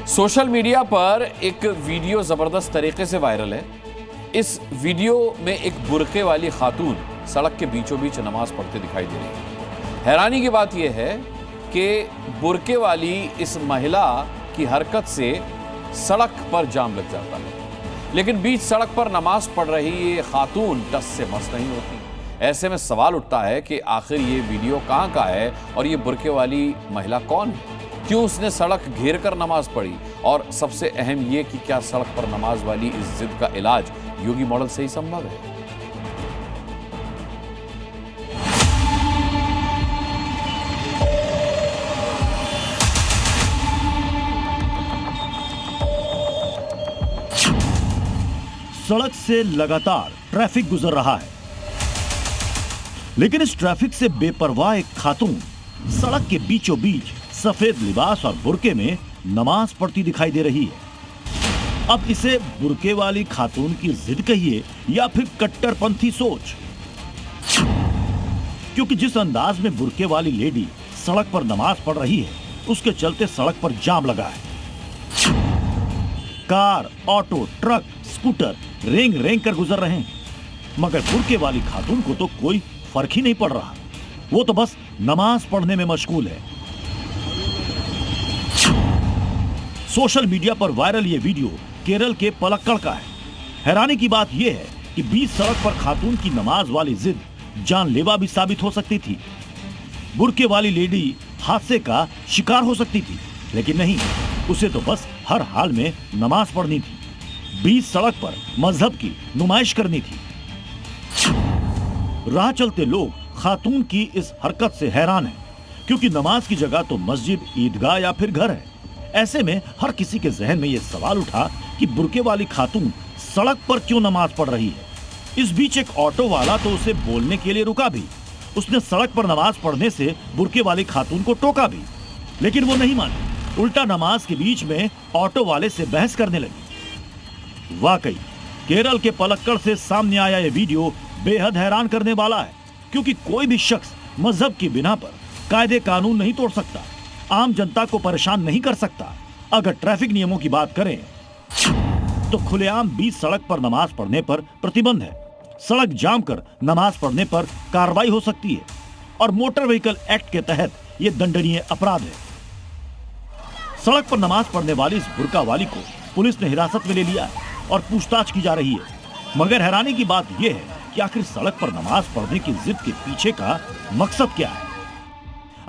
Social media पर एक video जबरदस्त तरीके से वायरल है। इस वीडियो में एक बुर्के वाली खातून सड़क के बीचों बीच नमाज पढ़ते दिखाई दे रही है। हैरानी की बात यह है कि बुर्के वाली इस महिला की हरकत से सड़क पर जाम लग जाता है, लेकिन बीच सड़क पर नमाज पढ़ रही ये खातून टस से मस नहीं होती। ऐसे में सवाल उठता है कि आखिर ये वीडियो कहाँ का है और ये बुर्के वाली महिला कौन है, क्यों उसने सड़क घेर कर नमाज पढ़ी, और सबसे अहम ये कि क्या सड़क पर नमाज वाली इस जिद का इलाज योगी मॉडल से ही संभव है। सड़क से लगातार ट्रैफिक गुजर रहा है, लेकिन इस ट्रैफिक से बेपरवाह एक खातून सड़क के बीचों बीच सफेद लिबास और बुर्के में नमाज पढ़ती दिखाई दे रही है। अब इसे बुर्के वाली खातून की जिद कहिए या फिर कट्टरपंथी सोच, क्योंकि जिस अंदाज में बुर्के वाली लेडी सड़क पर नमाज पढ़ रही है, उसके चलते सड़क पर जाम लगा है। कार, ऑटो, ट्रक, स्कूटर रेंग रेंग कर गुजर रहे हैं, मगर बुर्के वाली खातून को तो कोई फर्क ही नहीं पड़ रहा। वो तो बस नमाज पढ़ने में मशगूल है। सोशल मीडिया पर वायरल ये वीडियो केरल के पलक्कड़ का है। हैरानी की बात यह है कि बीच सड़क पर खातून की नमाज वाली जिद जानलेवा भी साबित हो सकती थी। बुर्के वाली लेडी हादसे का शिकार हो सकती थी, लेकिन नहीं, उसे तो बस हर हाल में नमाज पढ़नी थी, बीच सड़क पर मजहब की नुमाइश करनी थी। राह चलते लोग खातून की इस हरकत से हैरान हैं, क्योंकि नमाज की जगह तो मस्जिद, ईदगाह या फिर घर है। ऐसे में हर किसी के जहन में यह सवाल उठा कि बुर्के वाली खातून सड़क पर क्यों नमाज पढ़ रही है। इस बीच एक ऑटो वाला तो उसे बोलने के लिए रुका भी। उसने सड़क पर नमाज पढ़ने से बुर्के वाली खातून को टोका भी, लेकिन वो नहीं मानी। उल्टा नमाज के बीच में ऑटो वाले से बहस करने लगी। वाकई केरल के पलक्कड़ से सामने आया यह वीडियो बेहद हैरान करने वाला है, क्योंकि कोई भी शख्स मजहब की बिना पर कायदे कानून नहीं तोड़ सकता, आम जनता को परेशान नहीं कर सकता। अगर ट्रैफिक नियमों की बात करें तो खुलेआम बीच सड़क पर नमाज पढ़ने पर प्रतिबंध है। सड़क जाम कर नमाज पढ़ने पर कार्रवाई हो सकती है और मोटर व्हीकल एक्ट के तहत यह दंडनीय अपराध है। सड़क पर नमाज पढ़ने वाली इस बुर्का वाली को पुलिस ने हिरासत में ले लिया है और पूछताछ की जा रही है। मगर हैरानी की बात यह है कि आखिर सड़क पर नमाज पढ़ने की जिद के पीछे का मकसद क्या है।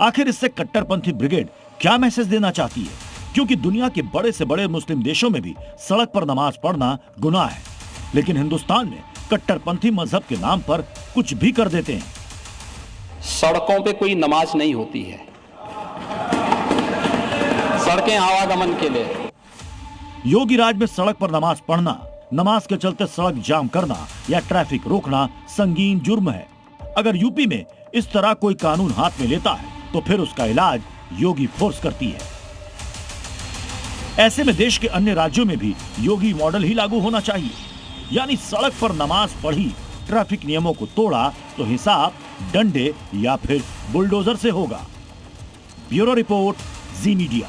आखिर इससे कट्टरपंथी ब्रिगेड क्या मैसेज देना चाहती है, क्योंकि दुनिया के बड़े से बड़े मुस्लिम देशों में भी सड़क पर नमाज पढ़ना गुनाह है, लेकिन हिंदुस्तान में कट्टरपंथी मजहब के नाम पर कुछ भी कर देते हैं। सड़कों पे कोई नमाज नहीं होती है, सड़कें आवागमन के लिए। योगी राज में सड़क पर नमाज पढ़ना, नमाज के चलते सड़क जाम करना या ट्रैफिक रोकना संगीन जुर्म है। अगर यूपी में इस तरह कोई कानून हाथ में लेता है तो फिर उसका इलाज योगी फोर्स करती है। ऐसे में देश के अन्य राज्यों में भी योगी मॉडल ही लागू होना चाहिए, यानी सड़क पर नमाज पढ़ी, ट्रैफिक नियमों को तोड़ा तो हिसाब डंडे या फिर बुलडोजर से होगा। ब्यूरो रिपोर्ट, जी मीडिया।